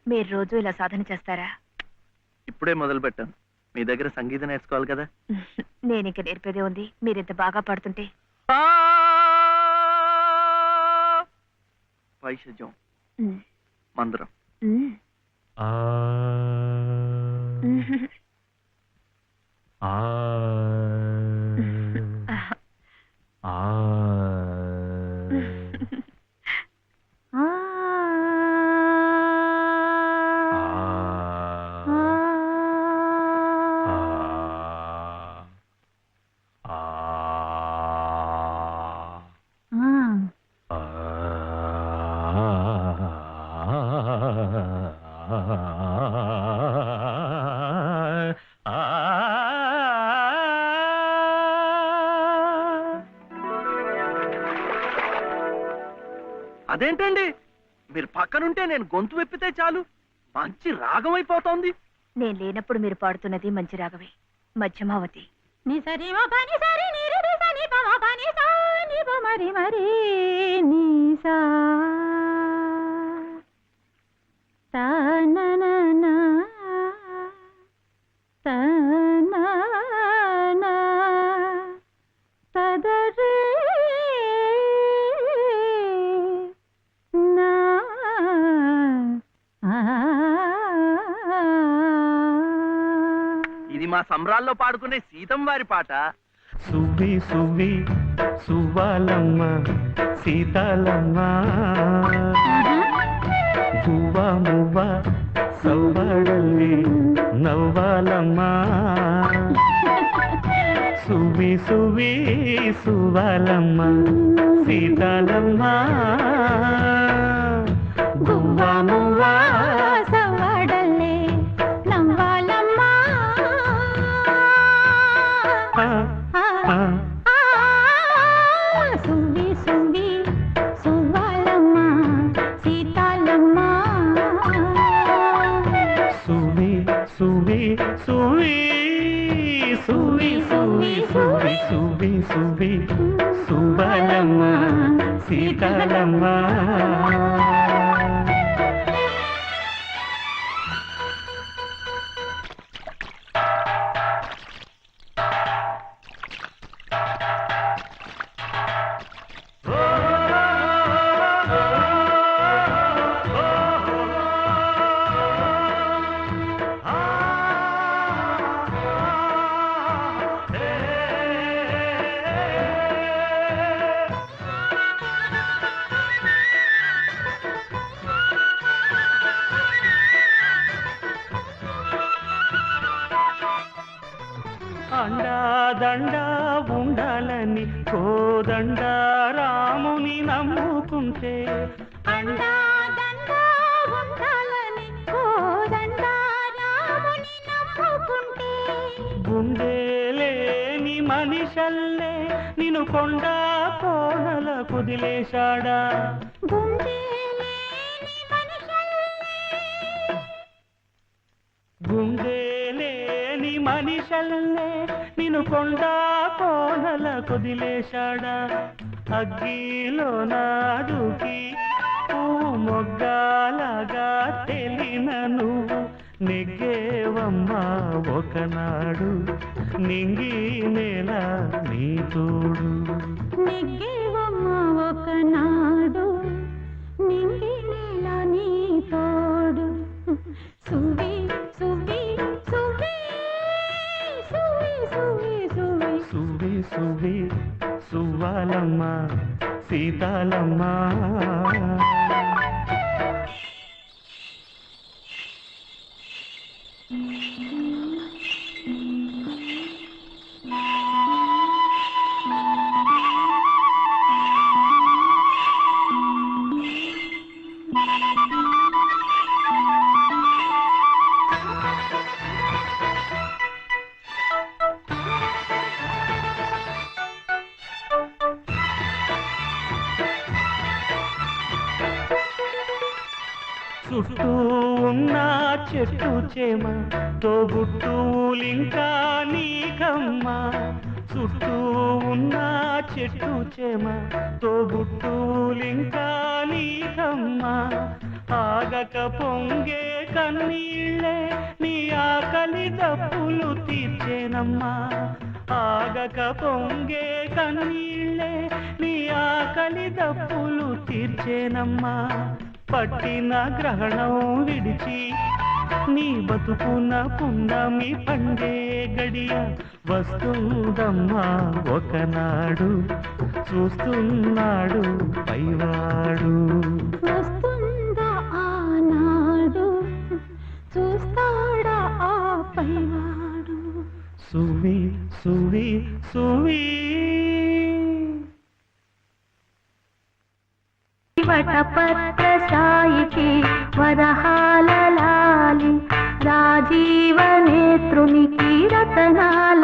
మీరు రోజు ఇలా సాధన చేస్తారా? ఇప్పుడే మొదలు పెట్టాను. మీ దగ్గర సంగీతం నేర్చుకోవాలి కదా. నేను ఇంక నేర్పేదే ఉంది. మీరింత బాగా పాడుతుంటే. వైషజ్యం, మందరం. అదేంటండి, మీరు పక్కనుంటే నేను గొంతు వెప్పితే చాలు మంచి రాగం అయిపోతోంది. నేను లేనప్పుడు మీరు పాడుతున్నది మంచి రాగమే. మధ్యమావతి. ఇది మా సంబరాల్లో పాడుకునే సీతం వారి పాట. సువ్వి సువ్వి సువ్వాలమ్మ సీతాలమ్మ, గువ్వ మువ్వ సవ్వడల్లి నవ్వాలమ్మ. సువ్వి సువ్వి సువ్వాలమ్మ సీతాలమ్మ, గువ్వ మువ్వ సవ్వడల్లి నవ్వాలమ్మ. సువ్వి సువ్వి సువ్వాలమ్మ సీతాలమ్మ, సువ్వి సువ్వి సువ్వి సువ్వి సువ్వి సువ్వి సువ్వి సువ్వి సువ్వాలమ్మ సీతాలమ్మ. అండాదండా ఉండాలని కోదండ రాముని నమ్ముకుంటే, అండాదండా ఉండాలని కోదండ రాముని నమ్ముకుంటే, గుండెలేని మనిషల్లే నిన్ను కొండ కోనల కుదిలేశాడా. గుండెలేని మనిషల్లే నిన్ను కొండ కోనల కుదిలేశాడా. అగ్గిలో నాడుకి పువ్వు మొగ్గాలగా తెలిన నువ్వు నెగ్గేవమ్మా ఒకనాడు నింగి నేల నీ తోడు. నెగ్గేవమ్మా ఒకనాడు నింగి నేల నీ తోడు. సువ్వి సువ్వి సువ్వి సువ్వి సువ్వి సువ్వి సువ్వి సువ్వి సువ్వాలమ్మ సీతాలమ్మ. చుట్టూ ఉన్న చెట్టు చేమ తోబుట్టువులింకా నీకమ్మ. చుట్టూ ఉన్న చెట్టు చేమ తోబుట్టువులింకా నీకమ్మ. ఆగక పొంగే కన్నీళ్ళే నీ ఆకలి దప్పులు తీర్చేనమ్మా ఆగక పొంగే కన్నీళ్ళే నీ ఆకలి దప్పులు తీర్చేనమ్మా పట్టిన గ్రహణం విడిచి నీ బతుకున పున్నమి పండే గడియ వస్తుందమ్మా ఒకనాడు చూస్తున్నాడు పైవాడు వస్తుందా ఆనాడు చూస్తాడా ఆ పైవాడు సువి సువి సువి వటపత్ర సాయికి వరహాల లాలి రాజీవ నేత్రునికి రతనాల